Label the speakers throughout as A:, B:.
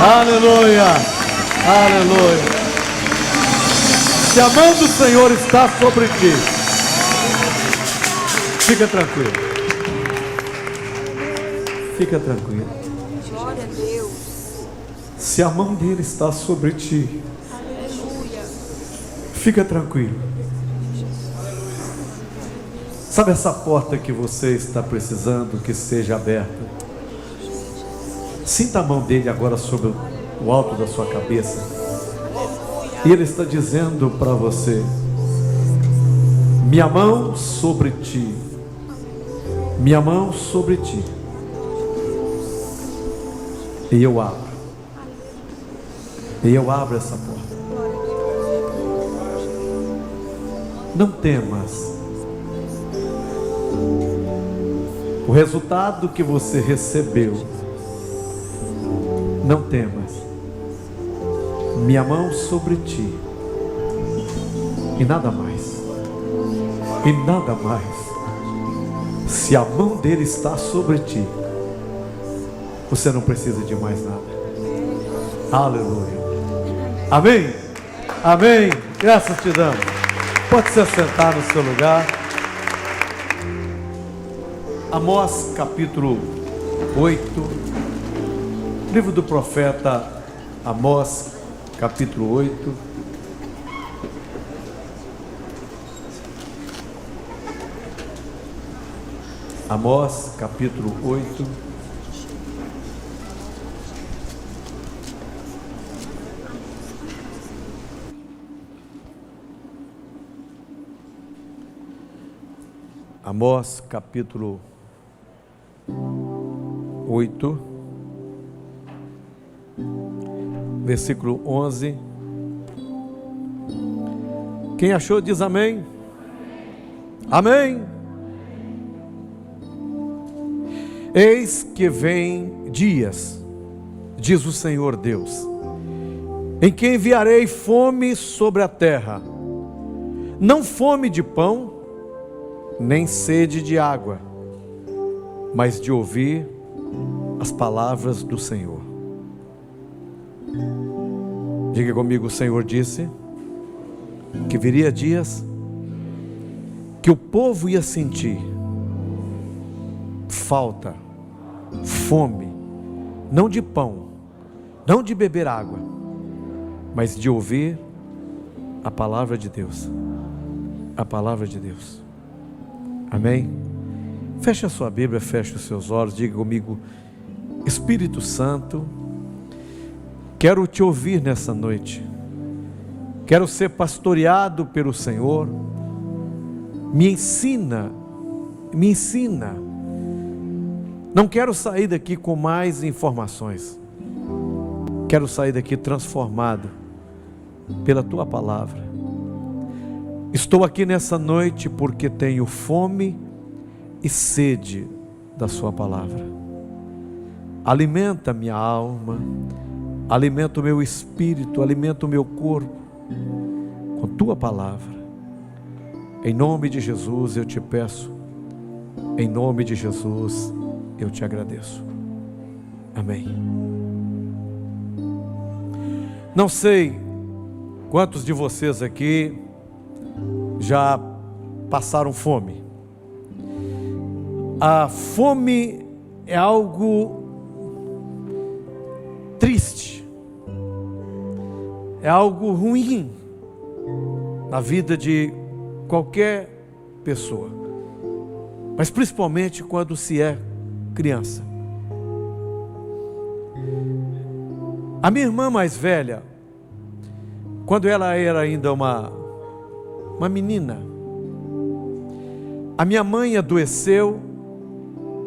A: Aleluia, aleluia. Se a mão do Senhor está sobre ti, fica tranquilo. Fica tranquilo.
B: Glória a Deus.
A: Se a mão dele está sobre ti, fica tranquilo. Sabe essa porta que você está precisando que seja aberta? Sinta a mão dele agora sobre o alto da sua cabeça. E ele está dizendo para você: minha mão sobre ti, minha mão sobre ti, e eu abro essa porta. Não temas. O resultado que você recebeu, não temas. Minha mão sobre ti, e nada mais, e nada mais. Se a mão dele está sobre ti, você não precisa de mais nada. Aleluia. Amém? Amém. Graças te damos. Pode se assentar no seu lugar. Amós capítulo 8. Livro do profeta Amós capítulo 8. Amós capítulo 8. Amós capítulo 8, versículo 11. Quem achou diz amém. Amém. Eis que vem dias, diz o Senhor Deus, em que enviarei fome sobre a terra, não fome de pão, nem sede de água, mas de ouvir as palavras do Senhor. Diga comigo: o Senhor disse que viria dias que o povo ia sentir falta, fome, não de pão, não de beber água, mas de ouvir a palavra de Deus. A palavra de Deus. Amém? Feche a sua Bíblia, feche os seus olhos, diga comigo: Espírito Santo, quero te ouvir nessa noite, quero ser pastoreado pelo Senhor, me ensina, não quero sair daqui com mais informações, quero sair daqui transformado pela tua palavra. Estou aqui nessa noite porque tenho fome e sede da sua palavra. Alimenta minha alma, alimenta o meu espírito, alimenta o meu corpo com tua palavra. Em nome de Jesus eu te peço, em nome de Jesus eu te agradeço. Amém. Não sei quantos de vocês aqui já passaram fome. A fome é algo triste, é algo ruim na vida de qualquer pessoa, mas principalmente quando se é criança. A minha irmã mais velha, quando ela era ainda uma menina, a minha mãe adoeceu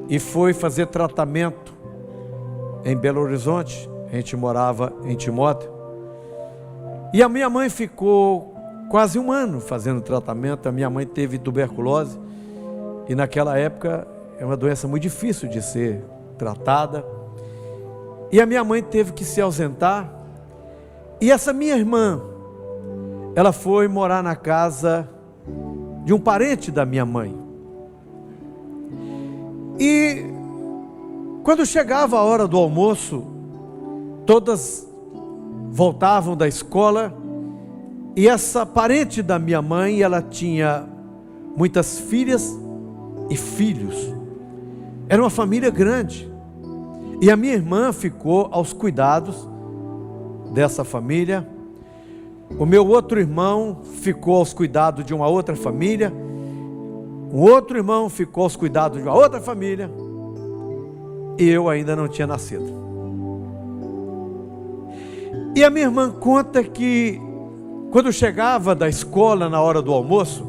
A: e foi fazer tratamento em Belo Horizonte. A gente morava em Timóteo, e a minha mãe ficou quase um ano fazendo tratamento. A minha mãe teve tuberculose, e naquela época é uma doença muito difícil de ser tratada, e a minha mãe teve que se ausentar. E essa minha irmã, ela foi morar na casa de um parente da minha mãe. Quando chegava a hora do almoço, todas voltavam da escola, e essa parente da minha mãe, ela tinha muitas filhas e filhos. Era uma família grande. E a minha irmã ficou aos cuidados dessa família. O meu outro irmão ficou aos cuidados de uma outra família. O outro irmão ficou aos cuidados de uma outra família. E eu ainda não tinha nascido. E a minha irmã conta que quando chegava da escola na hora do almoço,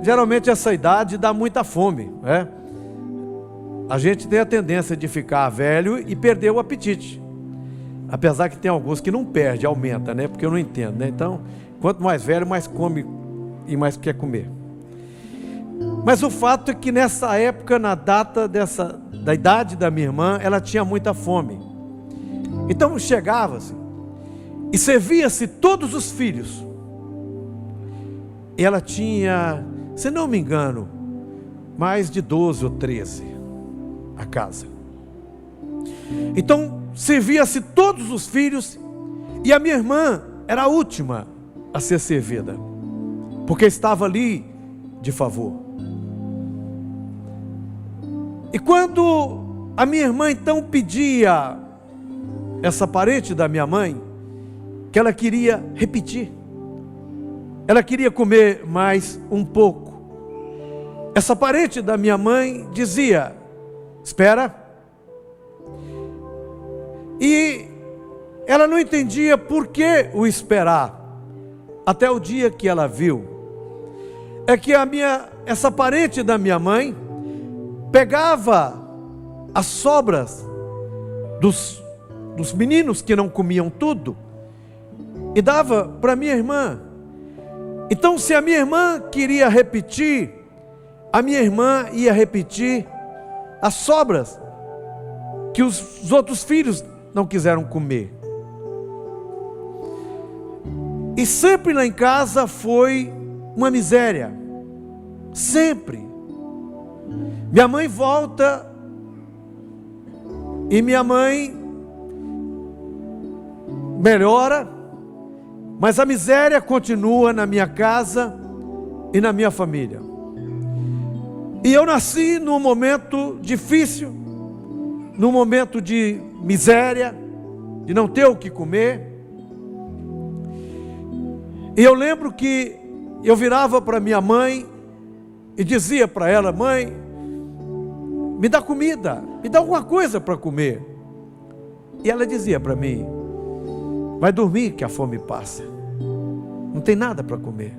A: geralmente essa idade dá muita fome, né? A gente tem a tendência de ficar velho e perder o apetite. Apesar que tem alguns que não perde, aumenta, né? Porque eu não entendo, né? Então, quanto mais velho, mais come e mais quer comer. Mas o fato é que nessa época, na data da idade da minha irmã, ela tinha muita fome. Então chegava-se e servia-se todos os filhos. E ela tinha, se não me engano, mais de 12 ou 13 a casa. Então servia-se todos os filhos, e a minha irmã era a última a ser servida, porque estava ali de favor. E quando a minha irmã então pedia, essa parente da minha mãe, que ela queria repetir, ela queria comer mais um pouco, essa parente da minha mãe dizia: espera. E ela não entendia por que o esperar, até o dia que ela viu, é que essa parente da minha mãe pegava as sobras dos meninos que não comiam tudo e dava para minha irmã. Então, se a minha irmã queria repetir, a minha irmã ia repetir as sobras que os outros filhos não quiseram comer. E sempre lá em casa foi uma miséria, sempre. Minha mãe volta e minha mãe melhora, mas a miséria continua na minha casa e na minha família. E eu nasci num momento difícil, num momento de miséria, de não ter o que comer. E eu lembro que eu virava para minha mãe e dizia para ela: mãe, me dá comida, me dá alguma coisa para comer. E ela dizia para mim: vai dormir que a fome passa, não tem nada para comer.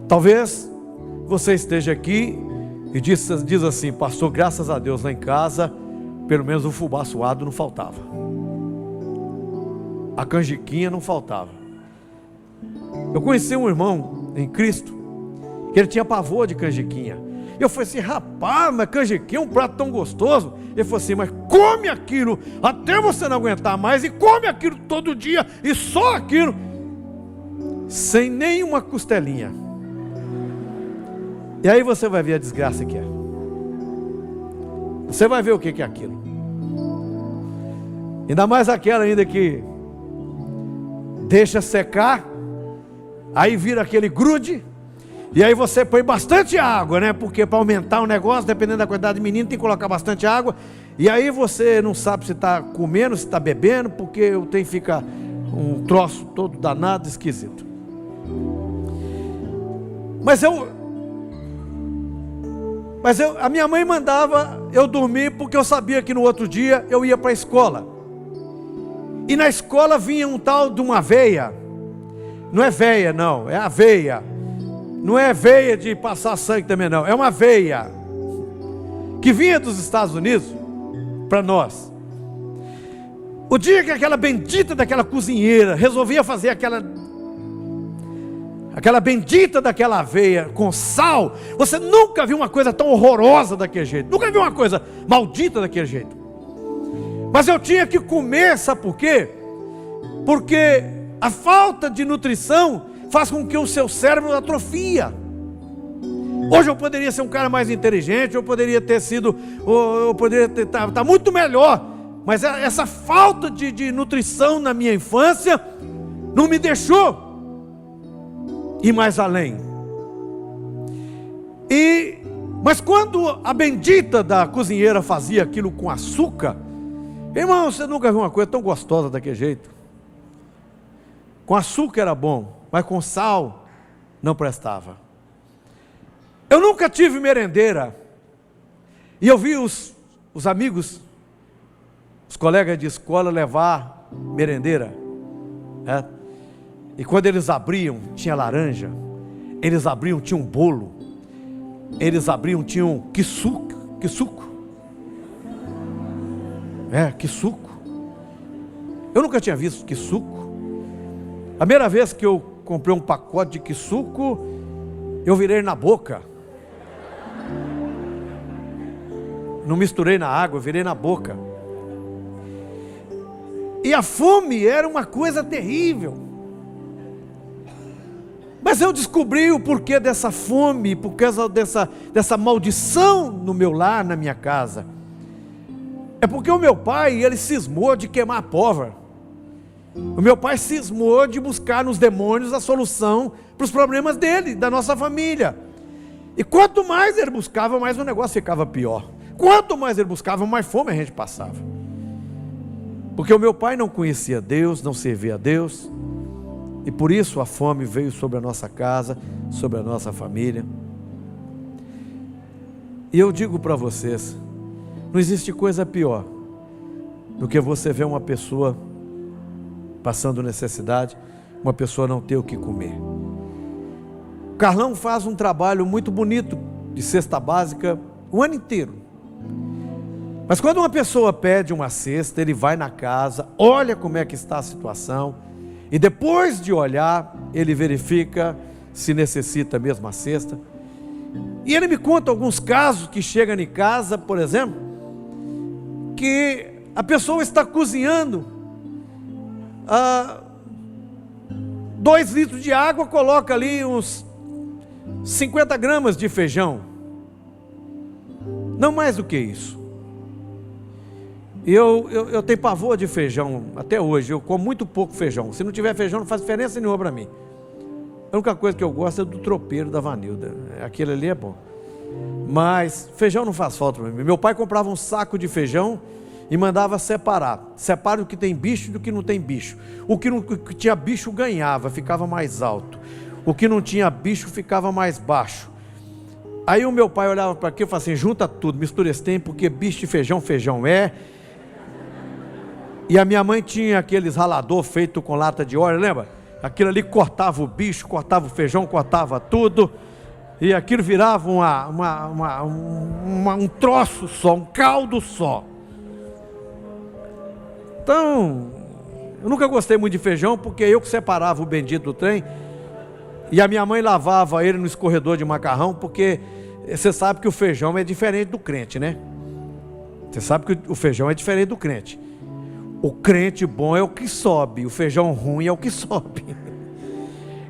A: Talvez você esteja aqui e diz assim: pastor, graças a Deus lá em casa, pelo menos o fubá suado não faltava, a canjiquinha não faltava. Eu conheci um irmão em Cristo que ele tinha pavor de canjiquinha. Eu falei assim: rapaz, mas canjiquinha é um prato tão gostoso. Ele falou assim: mas come aquilo até você não aguentar mais, e come aquilo todo dia, e só aquilo, sem nenhuma costelinha. E aí você vai ver a desgraça que é. Você vai ver o que é aquilo. Ainda mais aquela ainda que deixa secar, aí vira aquele grude. E aí você põe bastante água, né? Porque para aumentar o negócio, dependendo da quantidade de menino, tem que colocar bastante água. E aí você não sabe se está comendo, se está bebendo, porque o trem fica um troço todo danado, esquisito. A minha mãe mandava eu dormir, porque eu sabia que no outro dia eu ia para a escola. E na escola vinha um tal de uma aveia. Não é veia não, é aveia. Não é veia de passar sangue também não, é uma aveia que vinha dos Estados Unidos para nós. O dia que aquela bendita daquela cozinheira resolvia fazer aquela bendita daquela aveia com sal, você nunca viu uma coisa tão horrorosa daquele jeito, nunca viu uma coisa maldita daquele jeito. Mas eu tinha que comer, sabe por quê? Porque a falta de nutrição faz com que o seu cérebro atrofia. Hoje eu poderia ser um cara mais inteligente, eu poderia ter sido, eu poderia estar muito melhor, mas essa falta de nutrição na minha infância não me deixou ir mais além. Mas quando a bendita da cozinheira fazia aquilo com açúcar, irmão, você nunca viu uma coisa tão gostosa daquele jeito? Com açúcar era bom, mas com sal não prestava. Eu nunca tive merendeira, e eu vi os amigos, os colegas de escola levar merendeira, né? E quando eles abriam, tinha laranja, eles abriam, tinha um bolo, eles abriam, tinham quisuco, quisuco. Eu nunca tinha visto quisuco. A primeira vez que eu comprei um pacote de quisuco, eu virei na boca. Não misturei na água, eu virei na boca. E a fome era uma coisa terrível. Mas eu descobri o porquê dessa fome, por causa dessa maldição no meu lar, na minha casa. É porque o meu pai, ele cismou de queimar a pólvora. O meu pai cismou de buscar nos demônios a solução para os problemas dele, da nossa família. E quanto mais ele buscava, mais o negócio ficava pior. Quanto mais ele buscava, mais fome a gente passava. Porque o meu pai não conhecia Deus, não servia a Deus. E por isso a fome veio sobre a nossa casa, sobre a nossa família. E eu digo para vocês, não existe coisa pior do que você ver uma pessoa passando necessidade, uma pessoa não ter o que comer. O Carlão faz um trabalho muito bonito de cesta básica o ano inteiro. Mas quando uma pessoa pede uma cesta, ele vai na casa, olha como é que está a situação, e depois de olhar, ele verifica se necessita mesmo a cesta. E ele me conta alguns casos que chegam em casa, por exemplo, que a pessoa está cozinhando 2 litros de água, coloca ali uns 50 gramas de feijão. Não mais do que isso. Eu tenho pavor de feijão, até hoje, eu como muito pouco feijão. Se não tiver feijão, não faz diferença nenhuma para mim. A única coisa que eu gosto é do tropeiro da Vanilda, aquele ali é bom. Mas feijão não faz falta para mim. Meu pai comprava um saco de feijão e mandava separar. Separa o que tem bicho do que não tem bicho. O que tinha bicho ganhava, ficava mais alto. O que não tinha bicho ficava mais baixo. Aí o meu pai olhava para aqui e falava assim, junta tudo, mistura esse tempo, porque bicho de feijão, feijão é. E a minha mãe tinha aqueles ralador feito com lata de óleo, lembra? Aquilo ali cortava o bicho, cortava o feijão, cortava tudo. E aquilo virava um troço só, um caldo só. Então, eu nunca gostei muito de feijão, porque eu que separava o bendito do trem. E a minha mãe lavava ele no escorredor de macarrão, porque você sabe que o feijão é diferente do crente, né? Você sabe que o feijão é diferente do crente. O crente bom é o que sobe, o feijão ruim é o que sobe.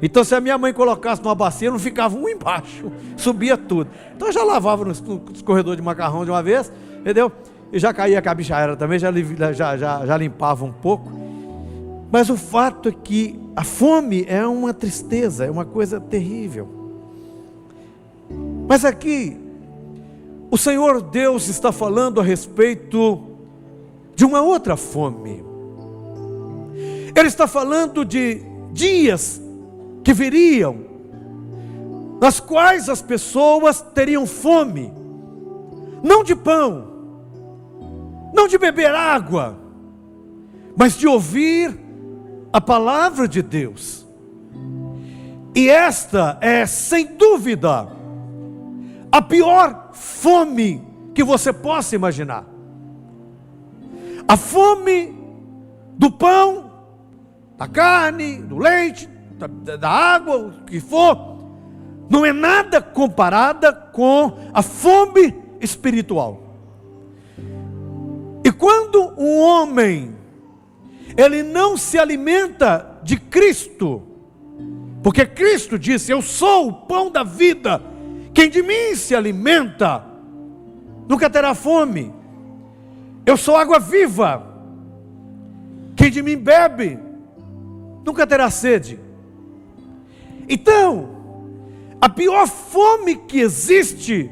A: Então se a minha mãe colocasse numa bacia, não ficava um embaixo, subia tudo. Então eu já lavava no escorredor de macarrão de uma vez, entendeu? E já caía com a bichaera também, já limpava um pouco. Mas o fato é que a fome é uma tristeza, é uma coisa terrível. Mas aqui, o Senhor Deus está falando a respeito de uma outra fome. Ele está falando de dias que viriam, nas quais as pessoas teriam fome, não de pão, não de beber água, mas de ouvir a palavra de Deus. E esta é, sem dúvida, a pior fome que você possa imaginar. A fome do pão, da carne, do leite, da água, o que for, não é nada comparada com a fome espiritual. E quando um homem, ele não se alimenta de Cristo, porque Cristo disse, eu sou o pão da vida, Quem de mim se alimenta nunca terá fome. Eu sou água viva. Quem de mim bebe nunca terá sede. Então, a pior fome que existe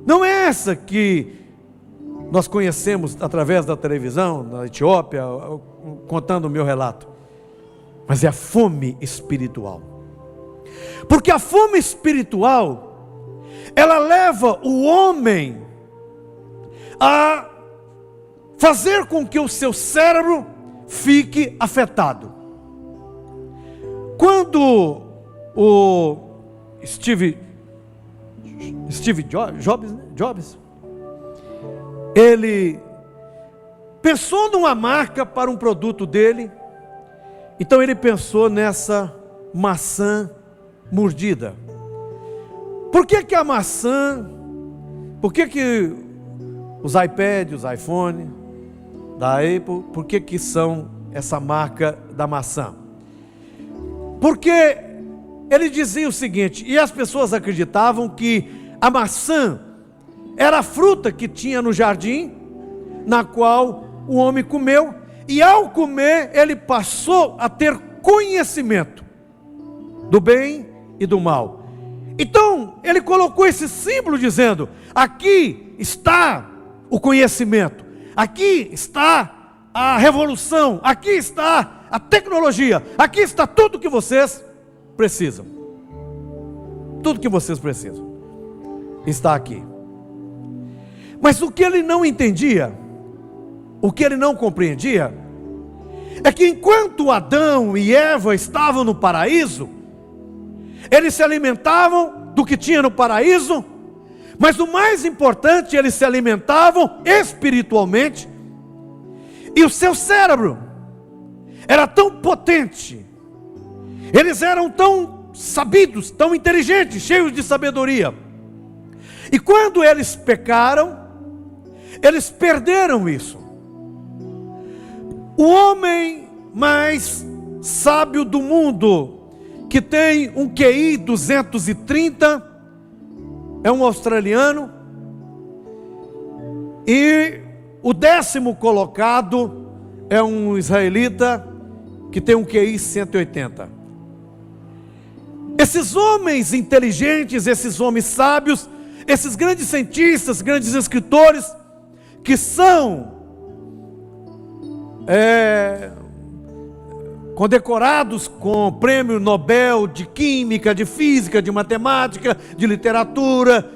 A: não é essa que nós conhecemos através da televisão, na Etiópia, contando o meu relato, mas é a fome espiritual. Porque a fome espiritual, ela leva o homem a fazer com que o seu cérebro fique afetado. Quando o Steve Jobs, ele pensou numa marca para um produto dele. Então ele pensou nessa maçã mordida. Por que a maçã, por que os iPads, os iPhone da Apple, por que são essa marca da maçã? Porque ele dizia o seguinte, e as pessoas acreditavam que a maçã era a fruta que tinha no jardim, na qual o homem comeu, e ao comer ele passou a ter conhecimento do bem e do mal. Então ele colocou esse símbolo dizendo: aqui está o conhecimento, aqui está a revolução, aqui está a tecnologia, aqui está tudo que vocês precisam. Tudo que vocês precisam está aqui. Mas o que ele não entendia, o que ele não compreendia, é que enquanto Adão e Eva estavam no paraíso, eles se alimentavam do que tinha no paraíso, mas o mais importante, eles se alimentavam espiritualmente, e o seu cérebro era tão potente, eles eram tão sabidos, tão inteligentes, cheios de sabedoria, e quando eles pecaram, eles perderam isso. O homem mais sábio do mundo, que tem um QI 230, é um australiano, e o 10º colocado é um israelita, que tem um QI 180. Esses homens inteligentes, esses homens sábios, esses grandes cientistas, grandes escritores, que são condecorados com prêmio Nobel de Química, de Física, de Matemática, de Literatura,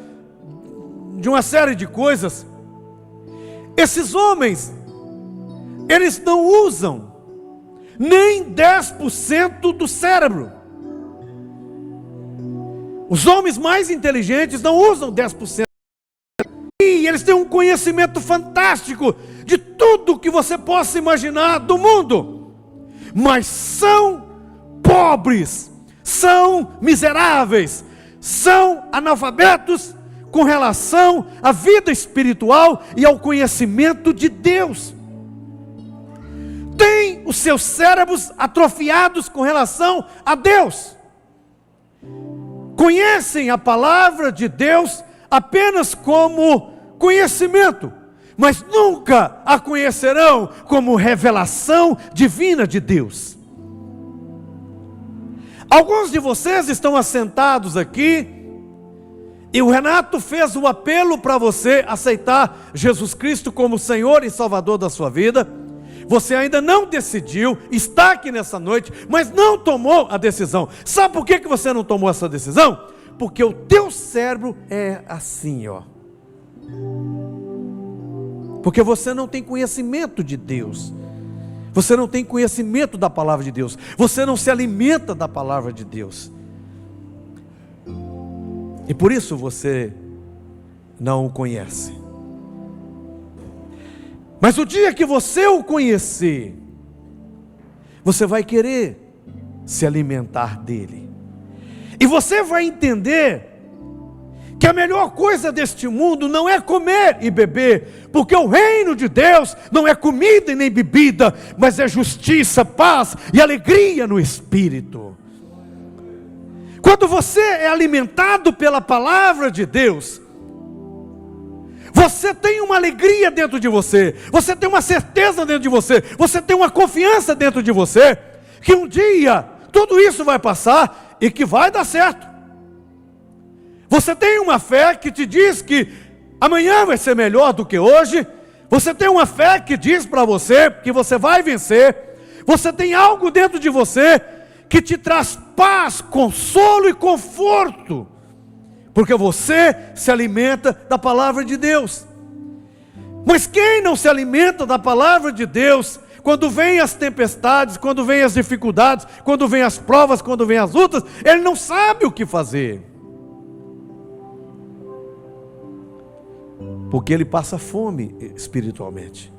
A: de uma série de coisas. Esses homens, eles não usam nem 10% do cérebro. Os homens mais inteligentes não usam 10%. E eles têm um conhecimento fantástico de tudo que você possa imaginar do mundo, mas são pobres, são miseráveis, são analfabetos com relação à vida espiritual e ao conhecimento de Deus. Têm os seus cérebros atrofiados com relação a Deus. Conhecem a palavra de Deus apenas como conhecimento, mas nunca a conhecerão como revelação divina de Deus. Alguns de vocês estão assentados aqui, e o Renato fez o apelo para você aceitar Jesus Cristo como Senhor e Salvador da sua vida. Você ainda não decidiu, está aqui nessa noite, mas não tomou a decisão. Sabe por que você não tomou essa decisão? Porque o teu cérebro é assim, ó. Porque você não tem conhecimento de Deus. Você não tem conhecimento da palavra de Deus. Você não se alimenta da palavra de Deus. E por isso você não o conhece. Mas o dia que você o conhecer, você vai querer se alimentar dele. E você vai entender que a melhor coisa deste mundo não é comer e beber, porque o reino de Deus não é comida e nem bebida, mas é justiça, paz e alegria no Espírito. Quando você é alimentado pela palavra de Deus, você tem uma alegria dentro de você, você tem uma certeza dentro de você, você tem uma confiança dentro de você, que um dia tudo isso vai passar e que vai dar certo. Você tem uma fé que te diz que amanhã vai ser melhor do que hoje. Você tem uma fé que diz para você que você vai vencer. Você tem algo dentro de você que te traz paz, consolo e conforto, porque você se alimenta da palavra de Deus. Mas quem não se alimenta da palavra de Deus, quando vem as tempestades, quando vem as dificuldades, quando vem as provas, quando vem as lutas, ele não sabe o que fazer, porque ele passa fome espiritualmente.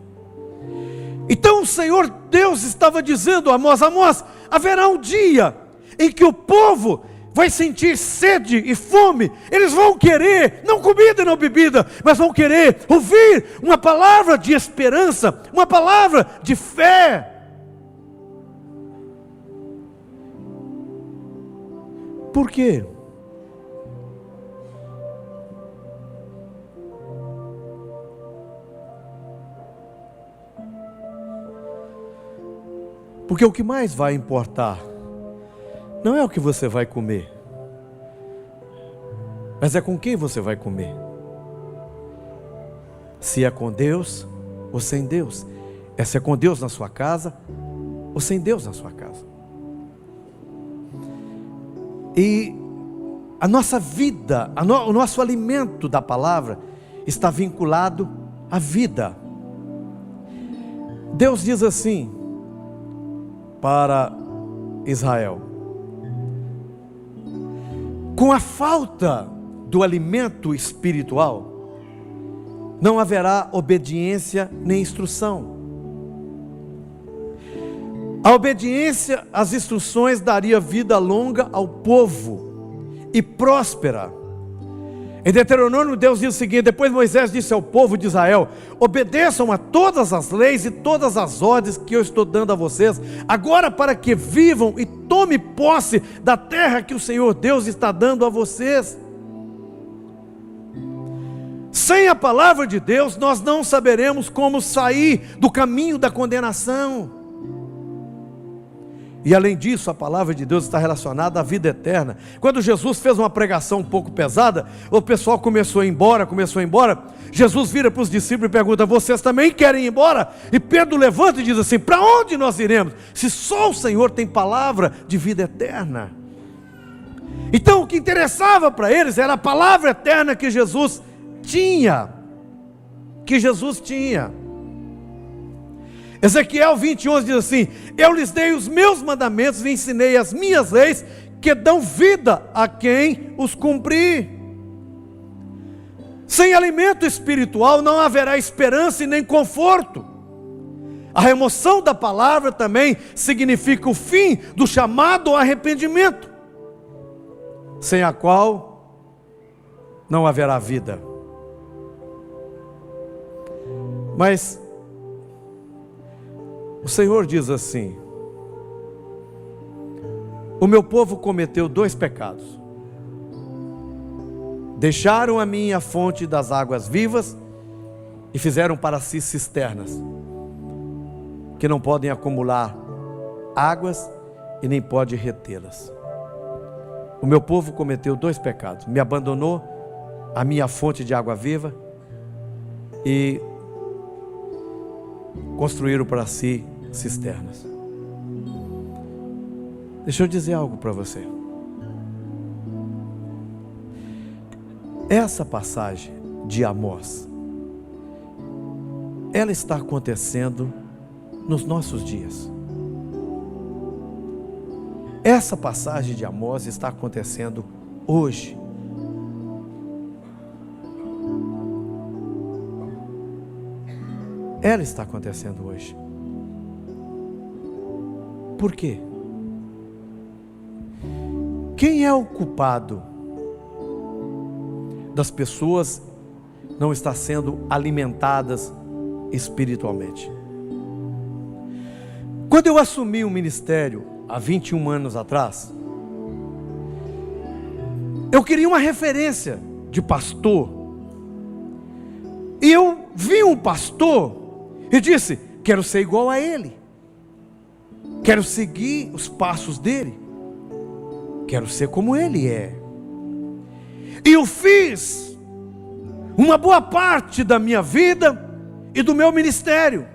A: Então o Senhor Deus estava dizendo a Amós: Amós, haverá um dia em que o povo vai sentir sede e fome. Eles vão querer, não comida e não bebida, mas vão querer ouvir uma palavra de esperança, uma palavra de fé. Por quê? Porque o que mais vai importar não é o que você vai comer, mas é com quem você vai comer. Se é com Deus ou sem Deus. É se é com Deus na sua casa ou sem Deus na sua casa. E a nossa vida, o nosso alimento da palavra está vinculado à vida. Deus diz assim para Israel: com a falta do alimento espiritual, não haverá obediência nem instrução. A obediência às instruções daria vida longa ao povo e próspera. Em Deuteronômio, Deus diz o seguinte: depois Moisés disse ao povo de Israel: obedeçam a todas as leis e todas as ordens que eu estou dando a vocês, agora, para que vivam e tomem posse da terra que o Senhor Deus está dando a vocês. Sem a palavra de Deus, nós não saberemos como sair do caminho da condenação. E além disso, a palavra de Deus está relacionada à vida eterna. Quando Jesus fez uma pregação um pouco pesada, o pessoal começou a ir embora. Jesus vira para os discípulos e pergunta: vocês também querem ir embora? E Pedro levanta e diz assim: para onde nós iremos, se só o Senhor tem palavra de vida eterna? Então o que interessava para eles era a palavra eterna que Jesus tinha. Ezequiel 20:11 diz assim: eu lhes dei os meus mandamentos e ensinei as minhas leis, que dão vida a quem os cumprir. Sem alimento espiritual não haverá esperança e nem conforto. A remoção da palavra também significa o fim do chamado ao arrependimento, sem a qual não haverá vida. Mas o Senhor diz assim: o meu povo cometeu 2 pecados. Deixaram a minha fonte das águas vivas e fizeram para si cisternas, que não podem acumular águas e nem pode retê-las. O meu povo cometeu 2 pecados: me abandonou a minha fonte de água viva e construíram para si cisternas. Deixa eu dizer algo para você. Essa passagem de Amós, ela está acontecendo nos nossos dias. Essa passagem de Amós está acontecendo hoje. Ela está acontecendo hoje. Por quê? Quem é o culpado das pessoas não estar sendo alimentadas espiritualmente? Quando eu assumi o ministério há 21 anos atrás, Eu queria uma referência de pastor. E eu vi um pastor e disse: quero ser igual a ele. Quero seguir os passos dele. Quero ser como ele é. E eu fiz uma boa parte da minha vida e do meu ministério.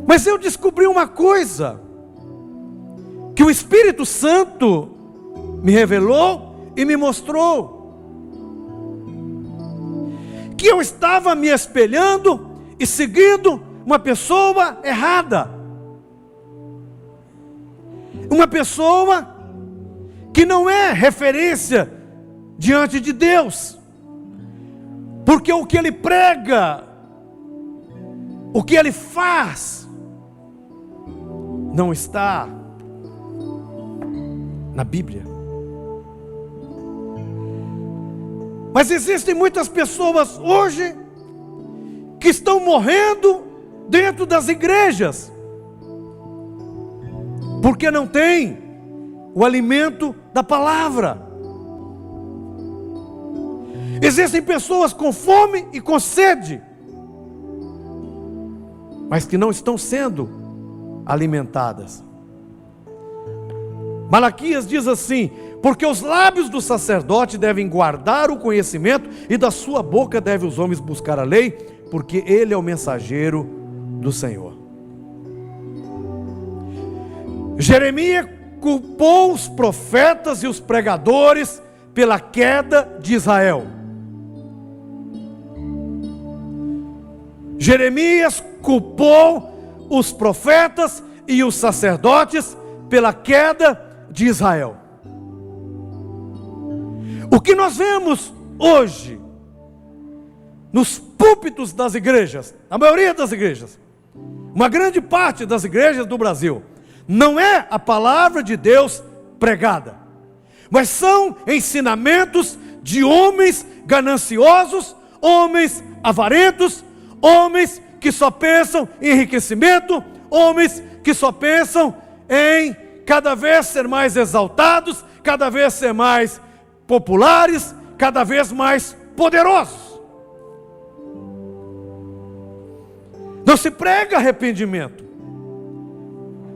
A: Mas eu descobri uma coisa, que o Espírito Santo me revelou e me mostrou, que eu estava me espelhando e seguindo uma pessoa errada. Uma pessoa que não é referência diante de Deus. Porque o que ele prega, o que ele faz, não está na Bíblia. Mas existem muitas pessoas hoje que estão morrendo dentro das igrejas, porque não tem o alimento da palavra. Existem pessoas com fome e com sede, mas que não estão sendo alimentadas. Malaquias diz assim: porque os lábios do sacerdote devem guardar o conhecimento, e da sua boca devem os homens buscar a lei, porque ele é o mensageiro do Senhor. Jeremias culpou os profetas e os pregadores pela queda de Israel. Jeremias culpou os profetas e os sacerdotes pela queda de Israel. O que nós vemos hoje nos púlpitos das igrejas, a maioria das igrejas, uma grande parte das igrejas do Brasil, não é a palavra de Deus pregada, mas são ensinamentos de homens gananciosos, homens avarentos, homens que só pensam em enriquecimento, homens que só pensam em cada vez ser mais exaltados, cada vez ser mais populares, cada vez mais poderosos. Não se prega arrependimento,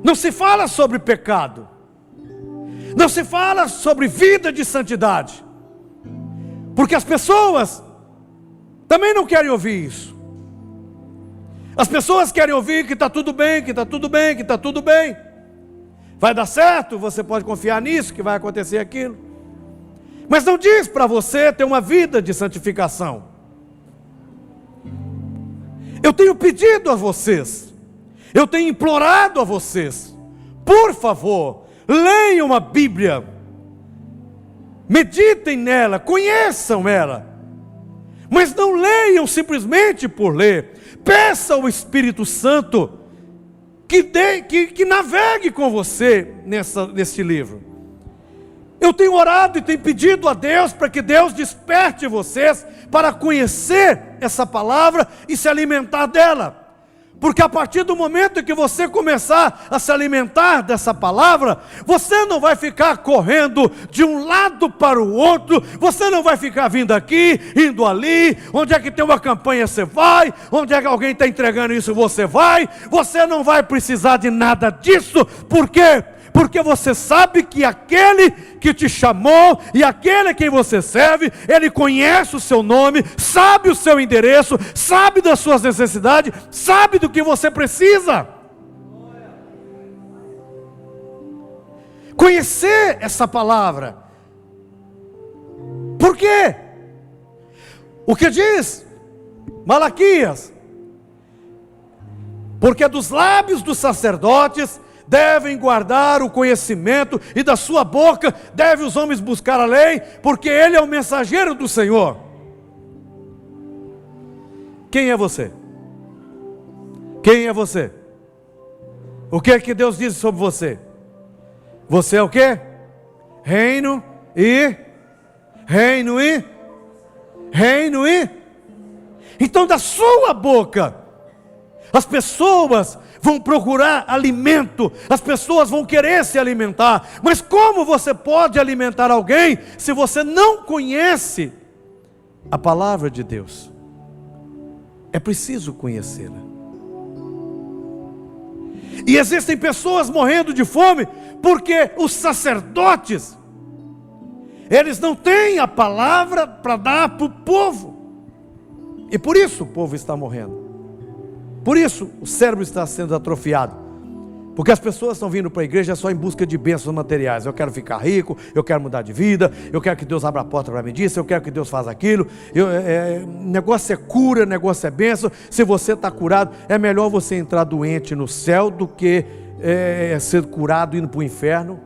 A: não se fala sobre pecado, não se fala sobre vida de santidade, porque as pessoas também não querem ouvir isso. As pessoas querem ouvir que está tudo bem, que está tudo bem, que está tudo bem. Vai dar certo, você pode confiar nisso, que vai acontecer aquilo. Mas não diz para você ter uma vida de santificação. Eu tenho pedido a vocês, eu tenho implorado a vocês, por favor, leiam a Bíblia, meditem nela, conheçam ela, mas não leiam simplesmente por ler. Peça ao Espírito Santo que navegue com você nesse livro. Eu tenho orado e tenho pedido a Deus para que Deus desperte vocês para conhecer essa palavra e se alimentar dela. Porque a partir do momento que você começar a se alimentar dessa palavra, você não vai ficar correndo de um lado para o outro, você não vai ficar vindo aqui, indo ali, onde é que tem uma campanha você vai, onde é que alguém está entregando isso você vai, você não vai precisar de nada disso. Por quê? Porque você sabe que aquele que te chamou e aquele a quem você serve, ele conhece o seu nome, sabe o seu endereço, sabe das suas necessidades, sabe do que você precisa. Conhecer essa palavra. Por quê? O que diz Malaquias? Porque dos lábios dos sacerdotes devem guardar o conhecimento, e da sua boca devem os homens buscar a lei, porque ele é o mensageiro do Senhor. Quem é você? Quem é você? O que é que Deus diz sobre você? Você é o quê? Reino e... Então da sua boca As pessoas vão procurar alimento, as pessoas vão querer se alimentar, mas como você pode alimentar alguém se você não conhece a palavra de Deus? É preciso conhecê-la. E existem pessoas morrendo de fome porque os sacerdotes, eles não têm a palavra para dar para o povo, e por isso o povo está morrendo. Por isso o cérebro está sendo atrofiado, porque as pessoas estão vindo para a igreja só em busca de bênçãos materiais. Eu quero ficar rico, eu quero mudar de vida, eu quero que Deus abra a porta para mim disso, eu quero que Deus faça aquilo. Negócio é cura, negócio é bênção. Se você está curado, é melhor você entrar doente no céu do que ser curado indo para o inferno.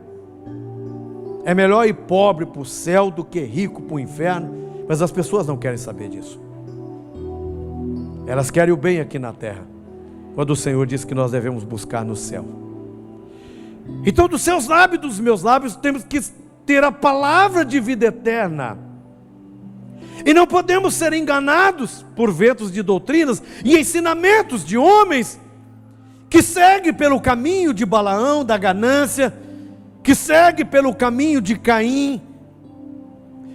A: É melhor ir pobre para o céu do que rico para o inferno. Mas as pessoas não querem saber disso. Elas querem o bem aqui na terra, quando o Senhor diz que nós devemos buscar no céu. Então dos seus lábios, dos meus lábios, temos que ter a palavra de vida eterna. E não podemos ser enganados por ventos de doutrinas e ensinamentos de homens que seguem pelo caminho de Balaão, da ganância, que segue pelo caminho de Caim,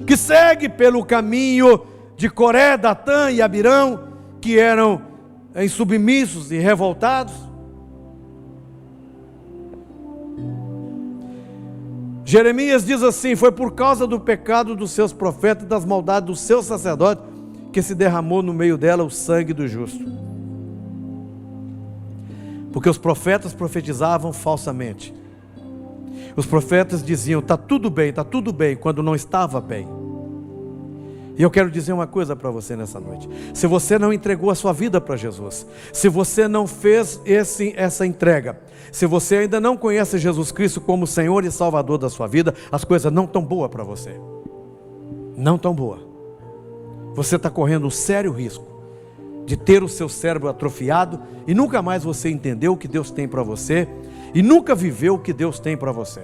A: que segue pelo caminho de Coré, Datã e Abirão, que eram insubmissos e revoltados. Jeremias diz assim: foi por causa do pecado dos seus profetas e das maldades dos seus sacerdotes que se derramou no meio dela o sangue do justo. Porque os profetas profetizavam falsamente. Os profetas diziam: está tudo bem, quando não estava bem. E eu quero dizer uma coisa para você nessa noite: se você não entregou a sua vida para Jesus, se você não fez essa entrega, se você ainda não conhece Jesus Cristo como Senhor e Salvador da sua vida, as coisas não estão boas para você. Não estão boas. Você está correndo um sério risco de ter o seu cérebro atrofiado e nunca mais você entendeu o que Deus tem para você e nunca viveu o que Deus tem para você.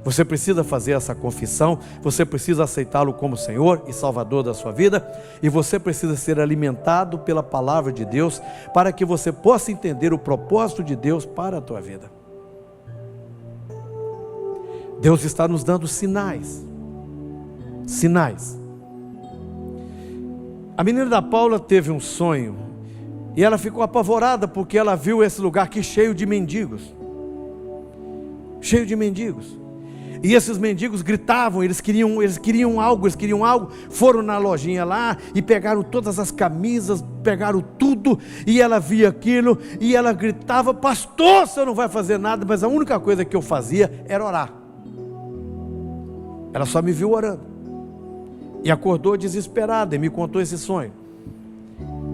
A: Você precisa fazer essa confissão, você precisa aceitá-lo como Senhor e Salvador da sua vida, e você precisa ser alimentado pela palavra de Deus, para que você possa entender o propósito de Deus para a tua vida. Deus está nos dando sinais. Sinais. A menina da Paula teve um sonho, e ela ficou apavorada, porque ela viu esse lugar aqui cheio de mendigos. Cheio de mendigos. E esses mendigos gritavam, eles queriam algo, foram na lojinha lá e pegaram todas as camisas, pegaram tudo, e ela via aquilo, e ela gritava: pastor, você não vai fazer nada, mas a única coisa que eu fazia era orar. Ela só me viu orando, e acordou desesperada, e me contou esse sonho,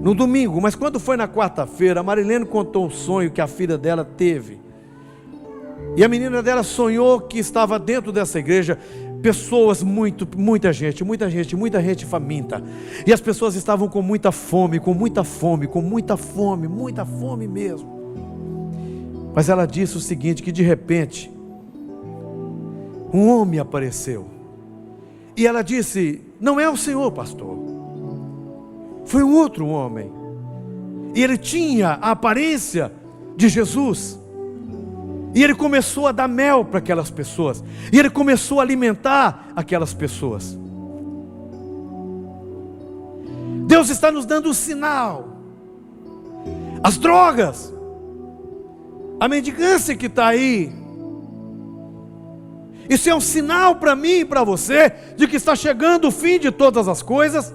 A: no domingo. Mas quando foi na quarta-feira, a Marilene contou o sonho que a filha dela teve. E a menina dela sonhou que estava dentro dessa igreja pessoas, muita gente faminta. E as pessoas estavam com muita fome mesmo. Mas ela disse o seguinte, que de repente um homem apareceu. E ela disse: não é o Senhor, pastor, foi um outro homem. E ele tinha a aparência de Jesus. E ele começou a dar mel para aquelas pessoas. E ele começou a alimentar aquelas pessoas. Deus está nos dando um sinal. As drogas, a mendigância que está aí, isso é um sinal para mim e para você, de que está chegando o fim de todas as coisas.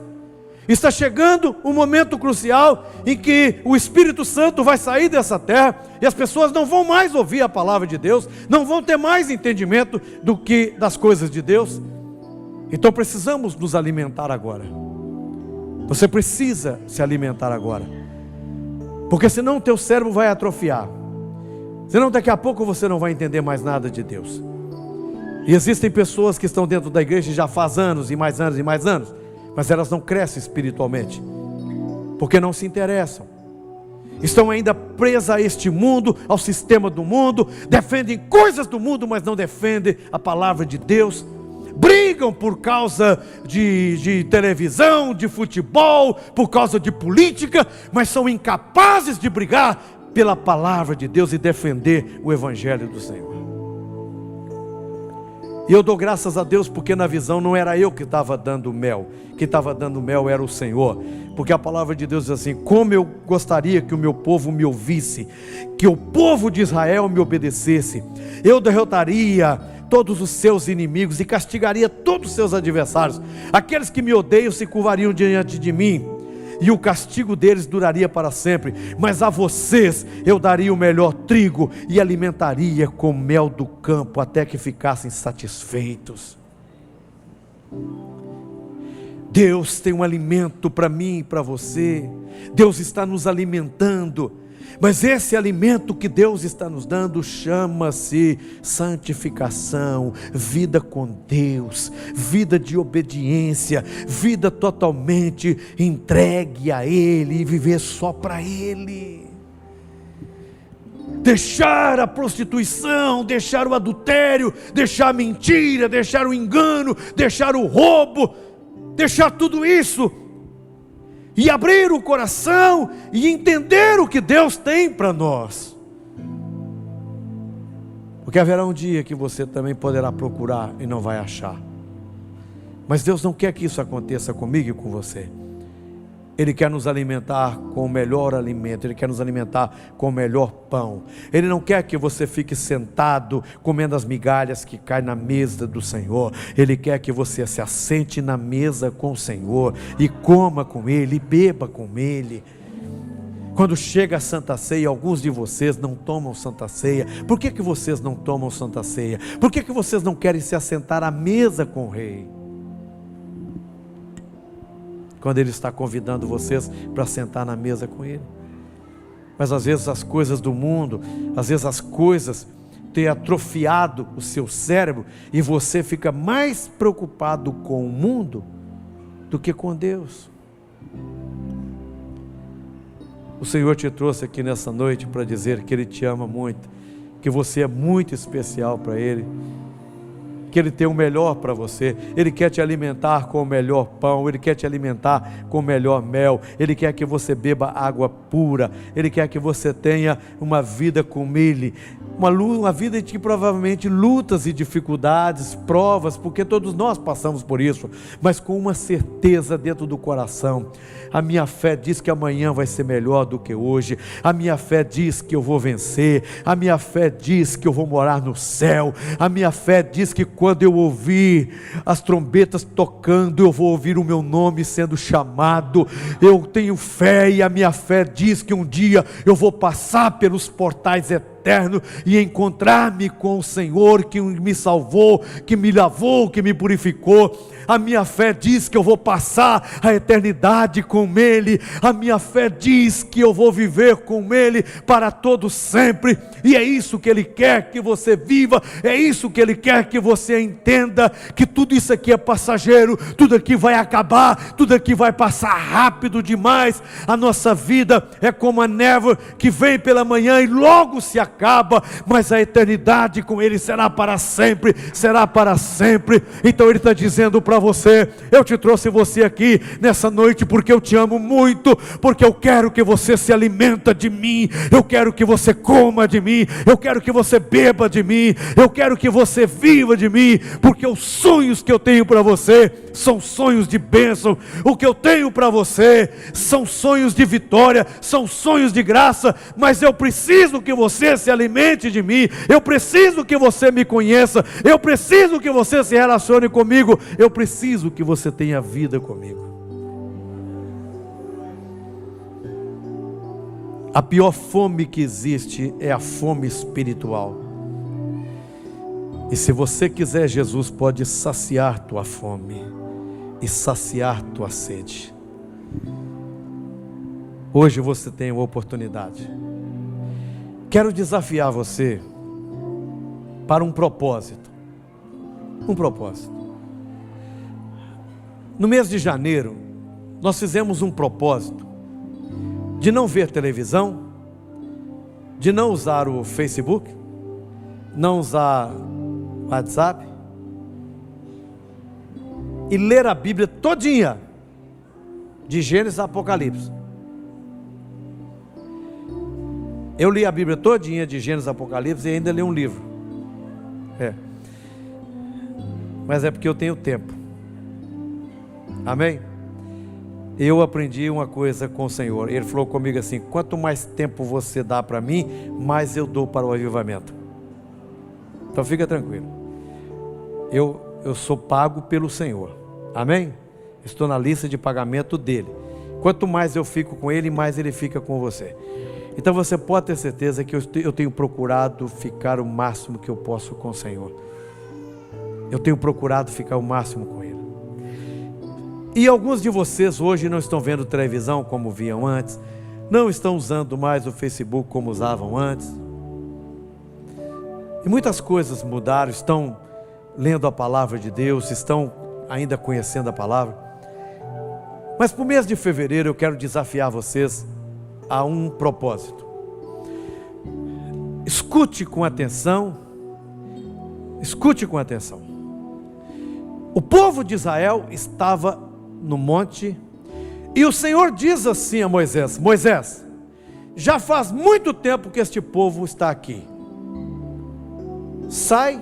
A: Está chegando um momento crucial em que o Espírito Santo vai sair dessa terra e as pessoas não vão mais ouvir a palavra de Deus, não vão ter mais entendimento das coisas de Deus. Então precisamos nos alimentar agora. Você precisa se alimentar agora, porque senão o teu cérebro vai atrofiar, senão daqui a pouco você não vai entender mais nada de Deus. E existem pessoas que estão dentro da igreja já faz anos e mais anos, mas elas não crescem espiritualmente, porque não se interessam, estão ainda presas a este mundo, ao sistema do mundo, defendem coisas do mundo, mas não defendem a palavra de Deus. brigam por causa de televisão, de futebol, por causa de política, mas são incapazes de brigar pela palavra de Deus e defender o Evangelho do Senhor. E eu dou graças a Deus, porque na visão não era eu que estava dando mel, quem estava dando mel era o Senhor, porque a palavra de Deus diz assim: como eu gostaria que o meu povo me ouvisse, que o povo de Israel me obedecesse, eu derrotaria todos os seus inimigos e castigaria todos os seus adversários, aqueles que me odeiam se curvariam diante de mim, e o castigo deles duraria para sempre, mas a vocês eu daria o melhor trigo e alimentaria com mel do campo, até que ficassem satisfeitos. Deus tem um alimento para mim e para você. Deus está nos alimentando, mas esse alimento que Deus está nos dando chama-se santificação, vida com Deus, vida de obediência, vida totalmente entregue a Ele e viver só para Ele. Deixar a prostituição, deixar o adultério, deixar a mentira, deixar o engano, deixar o roubo, deixar tudo isso e abrir o coração e entender o que Deus tem para nós. Porque haverá um dia que você também poderá procurar e não vai achar. Mas Deus não quer que isso aconteça comigo e com você. Ele quer nos alimentar com o melhor alimento, Ele quer nos alimentar com o melhor pão. Ele não quer que você fique sentado comendo as migalhas que caem na mesa do Senhor. Ele quer que você se assente na mesa com o Senhor e coma com Ele, e beba com Ele. Quando chega a Santa Ceia, alguns de vocês não tomam Santa Ceia. Por que vocês não tomam Santa Ceia? Por que vocês não querem se assentar à mesa com o Rei? Quando Ele está convidando vocês para sentar na mesa com Ele. Mas às vezes as coisas do mundo, às vezes as coisas têm atrofiado o seu cérebro, e você fica mais preocupado com o mundo do que com Deus. O Senhor te trouxe aqui nessa noite para dizer que Ele te ama muito, que você é muito especial para Ele, que Ele tem o melhor para você. Ele quer te alimentar com o melhor pão, Ele quer te alimentar com o melhor mel, Ele quer que você beba água pura, Ele quer que você tenha uma vida com Ele, uma vida de provavelmente lutas e dificuldades, provas, porque todos nós passamos por isso, mas com uma certeza dentro do coração: a minha fé diz que amanhã vai ser melhor do que hoje, a minha fé diz que eu vou vencer, a minha fé diz que eu vou morar no céu, a minha fé diz que quando eu ouvir as trombetas tocando, eu vou ouvir o meu nome sendo chamado. Eu tenho fé, e a minha fé diz que um dia eu vou passar pelos portais eternos e encontrar-me com o Senhor que me salvou, que me lavou, que me purificou. A minha fé diz que eu vou passar a eternidade com Ele. A minha fé diz que eu vou viver com Ele para todo sempre. E é isso que Ele quer que você viva. É isso que Ele quer que você entenda, que tudo isso aqui é passageiro, tudo aqui vai acabar, tudo aqui vai passar rápido demais. A nossa vida é como a névoa que vem pela manhã e logo se acaba, mas a eternidade com Ele será para sempre, será para sempre. Então Ele está dizendo para você: eu te trouxe você aqui nessa noite porque eu te amo muito, porque eu quero que você se alimenta de mim, eu quero que você coma de mim, eu quero que você beba de mim, eu quero que você viva de mim, porque os sonhos que eu tenho para você são sonhos de bênção. O que eu tenho para você são sonhos de vitória, são sonhos de graça, mas eu preciso que você se alimente de mim, eu preciso que você me conheça, eu preciso que você se relacione comigo, eu preciso que você tenha vida comigo. A pior fome que existe é a fome espiritual. E se você quiser, Jesus pode saciar tua fome e saciar tua sede. Hoje você tem uma oportunidade. Quero desafiar você para um propósito. Um propósito. No mês de janeiro, nós fizemos um propósito de não ver televisão, de não usar o Facebook, não usar WhatsApp, e ler a Bíblia todinha, de Gênesis a Apocalipse. Eu li a Bíblia todinha, de Gênesis a Apocalipse, e ainda li um livro. Mas é porque eu tenho tempo. Amém? Eu aprendi uma coisa com o Senhor. Ele falou comigo assim: quanto mais tempo você dá para mim, mais eu dou para o avivamento. Então fica tranquilo. Eu sou pago pelo Senhor. Amém? Estou na lista de pagamento dele. Quanto mais eu fico com ele, mais ele fica com você. Então você pode ter certeza que eu tenho procurado ficar o máximo que eu posso com o Senhor. Eu tenho procurado ficar o máximo com ele. E alguns de vocês hoje não estão vendo televisão como viam antes, não estão usando mais o Facebook como usavam antes. E muitas coisas mudaram, estão lendo a palavra de Deus, estão ainda conhecendo a palavra. Mas para o mês de fevereiro eu quero desafiar vocês a um propósito. Escute com atenção. Escute com atenção. O povo de Israel estava no monte, e o Senhor diz assim a Moisés: Moisés, já faz muito tempo que este povo está aqui. Sai,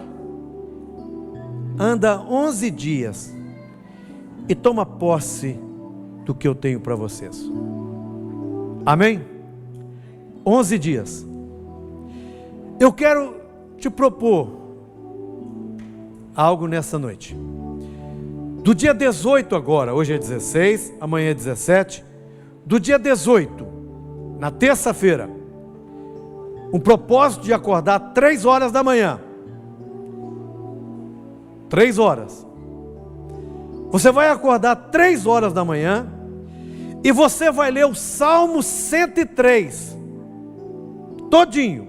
A: anda 11 dias e toma posse do que eu tenho para vocês. Amém? 11 dias. Eu quero te propor algo nessa noite. Do dia 18 agora, hoje é 16, amanhã é 17. Do dia 18, na terça-feira, um propósito de acordar 3 horas da manhã. 3 horas. Você vai acordar 3 horas da manhã e você vai ler o Salmo 103, todinho.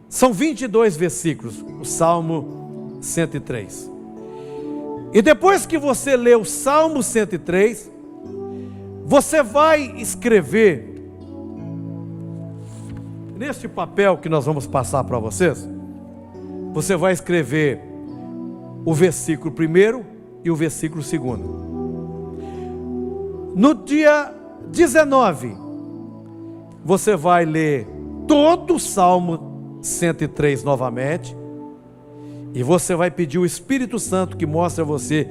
A: São 22 versículos, o Salmo 103. E depois que você lê o Salmo 103, você vai escrever, neste papel que nós vamos passar para vocês, você vai escrever o versículo 1º e o versículo 2º. No dia 19, você vai ler todo o Salmo 103 novamente, e você vai pedir o Espírito Santo que mostre a você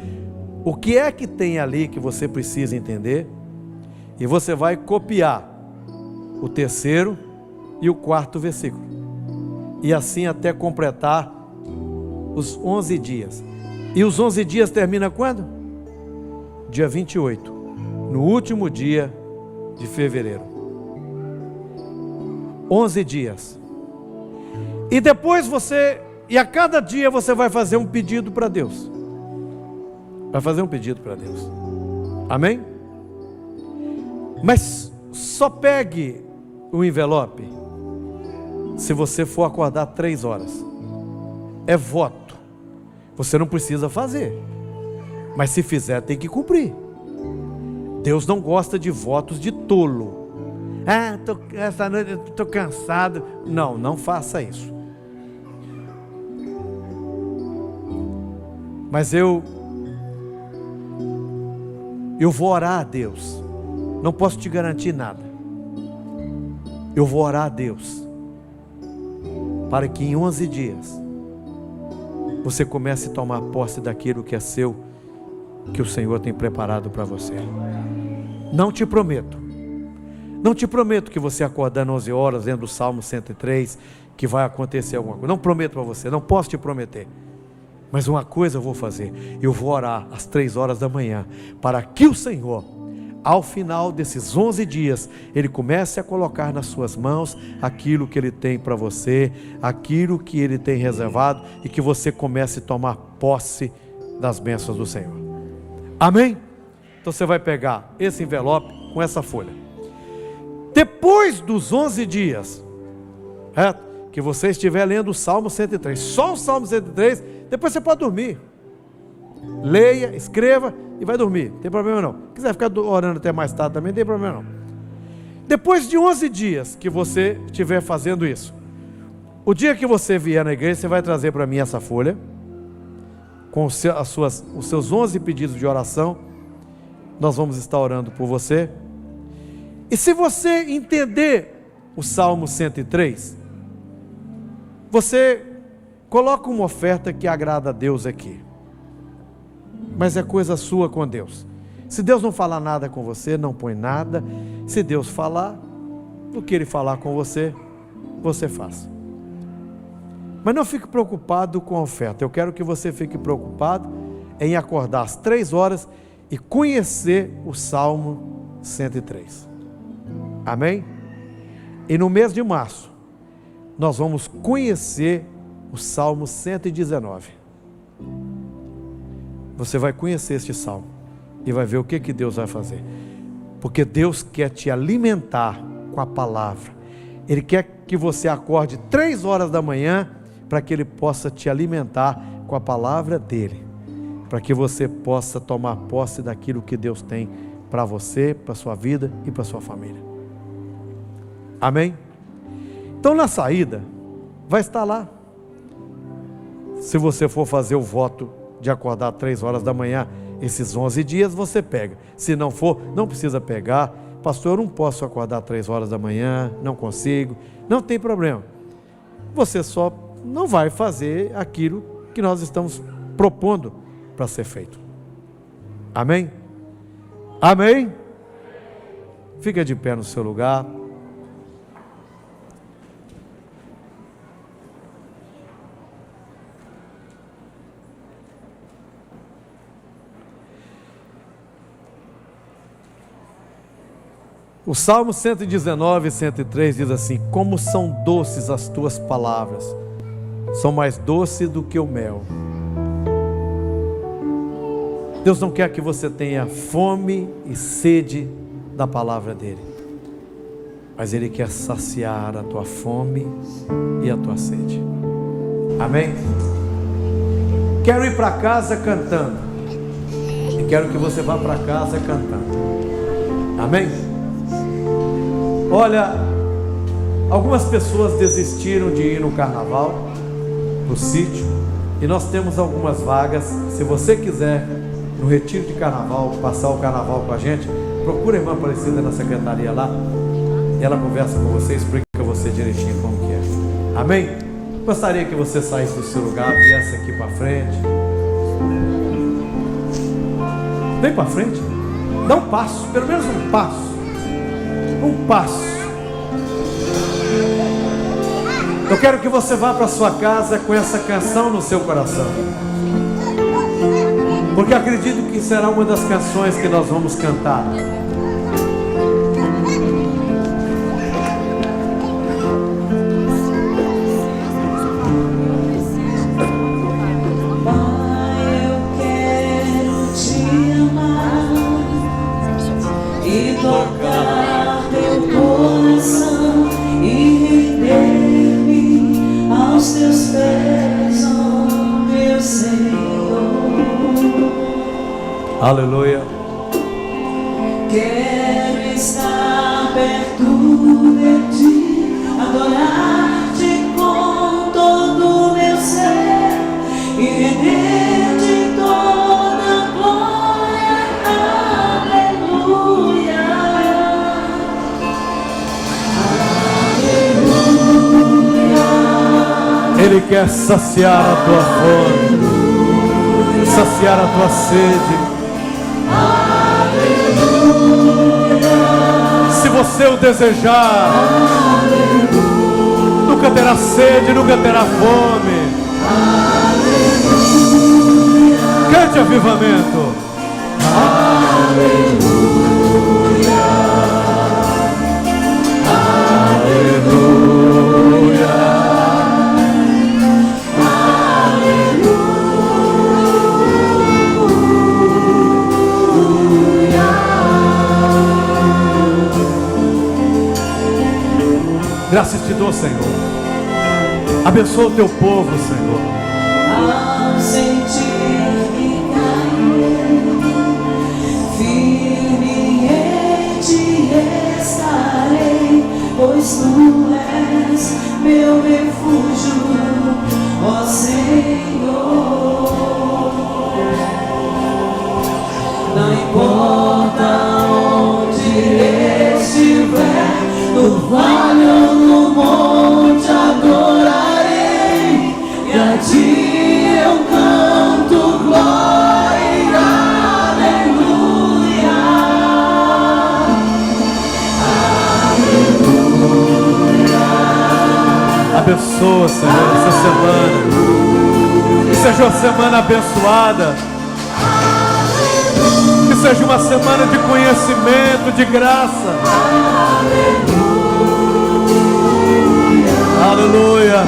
A: o que é que tem ali que você precisa entender, e você vai copiar o 3º e o 4º versículo, e assim até completar os 11 dias. E os 11 dias termina quando? Dia 28, no último dia de fevereiro. 11 dias. E depois e a cada dia você vai fazer um pedido para Deus. Vai fazer um pedido para Deus. Amém? Mas só pegue o envelope se você for acordar 3 horas. É voto. Você não precisa fazer. Mas se fizer, tem que cumprir. Deus não gosta de votos de tolo. Essa noite eu estou cansado. Não, não faça isso. Mas eu vou orar a Deus. Não posso te garantir nada. Eu vou orar a Deus para que em 11 dias você comece a tomar posse daquilo que é seu, que o Senhor tem preparado para você. Não te prometo que você acordando 11 horas lendo o Salmo 103 que vai acontecer alguma coisa. Não prometo para você, não posso te prometer. Mas uma coisa eu vou fazer: eu vou orar às 3 horas da manhã, para que o Senhor, ao final desses 11 dias, Ele comece a colocar nas suas mãos aquilo que Ele tem para você, aquilo que Ele tem reservado, e que você comece a tomar posse das bênçãos do Senhor. Amém? Então você vai pegar esse envelope com essa folha. Depois dos 11 dias, que você estiver lendo o Salmo 103, só o Salmo 103, depois você pode dormir. Leia, escreva e vai dormir, não tem problema não. Se quiser ficar orando até mais tarde também, não tem problema não. Depois de 11 dias que você estiver fazendo isso, o dia que você vier na igreja, você vai trazer para mim essa folha, com os seus 11 pedidos de oração. Nós vamos estar orando por você. E se você entender o Salmo 103, você coloca uma oferta que agrada a Deus aqui. Mas é coisa sua com Deus. Se Deus não falar nada com você, não põe nada. Se Deus falar, o que Ele falar com você, você faz. Mas não fique preocupado com a oferta. Eu quero que você fique preocupado em acordar às 3 horas e conhecer o Salmo 103. Amém? E no mês de março, nós vamos conhecer o Salmo 119. Você vai conhecer este Salmo e vai ver o que Deus vai fazer. Porque Deus quer te alimentar com a palavra. Ele quer que você acorde 3 horas da manhã para que Ele possa te alimentar com a palavra dEle. Para que você possa tomar posse daquilo que Deus tem para você, para a sua vida e para a sua família. Amém? Então na saída, vai estar lá. Se você for fazer o voto de acordar 3 horas da manhã, esses 11 dias você pega. Se não for, não precisa pegar. Pastor, eu não posso acordar 3 horas da manhã, não consigo. Não tem problema. Você só não vai fazer aquilo que nós estamos propondo para ser feito. Amém? Amém? Fica de pé no seu lugar. O Salmo 119, 103 diz assim: como são doces as tuas palavras, são mais doces do que o mel. Deus não quer que você tenha fome e sede da palavra dEle, mas Ele quer saciar a tua fome e a tua sede. Amém? Quero ir para casa cantando, e quero que você vá para casa cantando. Amém? Olha, algumas pessoas desistiram de ir no carnaval, no sítio, e nós temos algumas vagas. Se você quiser, no retiro de carnaval, passar o carnaval com a gente, procura a irmã Aparecida na secretaria lá, e ela conversa com você, explica a você direitinho como que é. Amém? Gostaria que você saísse do seu lugar, viesse aqui para frente. Vem para frente, dá um passo, pelo menos um passo. Um passo. Eu quero que você vá para sua casa com essa canção no seu coração, porque acredito que será uma das canções que nós vamos cantar.
B: Pai, eu quero te amar e tocar teu coração e render-me aos teus pés, ó meu Senhor.
A: Aleluia.
B: Quero estar perto de ti, adorar-te com todo o meu ser e render-te toda a glória. Aleluia.
A: Ele quer saciar a tua fome, saciar a tua sede. Se você o desejar, nunca terá sede, nunca terá fome. Cante avivamento. Graças te dou, Senhor. Abençoa o teu povo, Senhor.
B: Ao sentir-me cair, firme em ti estarei, pois tu és meu refúgio, ó Senhor.
A: Abençoa, Senhor, essa semana. Que seja uma semana abençoada. Que seja uma semana de conhecimento, de graça. Aleluia.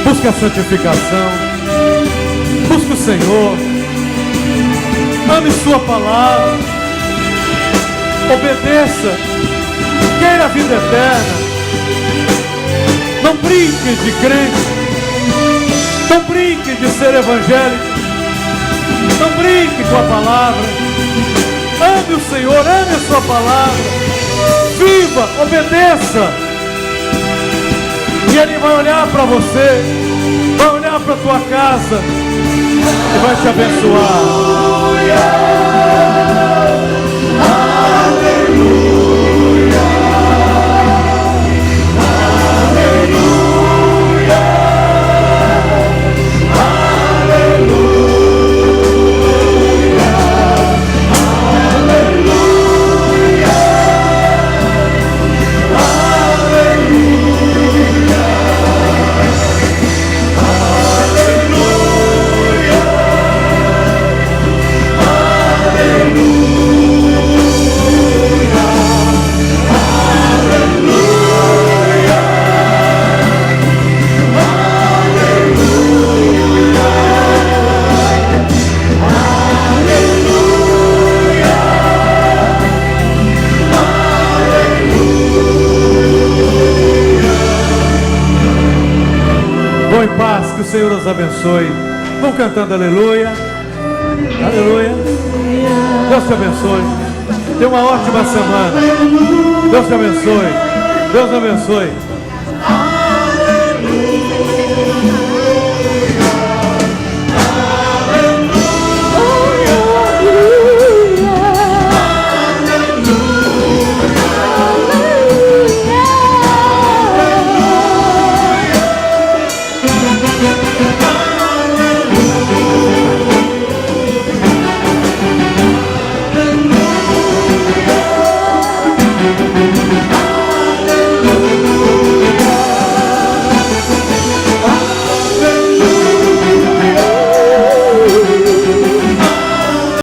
A: Busque a santificação, busque o Senhor, ame sua palavra, obedeça, queira a vida eterna. Não brinque de crente, não brinque de ser evangélico, não brinque com a palavra. Ame o Senhor, ame a sua palavra, viva, obedeça. E Ele vai olhar para você, vai olhar para a tua casa e vai te abençoar. Aleluia, aleluia, que o Senhor nos abençoe. Vão cantando aleluia, aleluia. Deus te abençoe. Tenha uma ótima semana. Deus te abençoe. Deus te abençoe.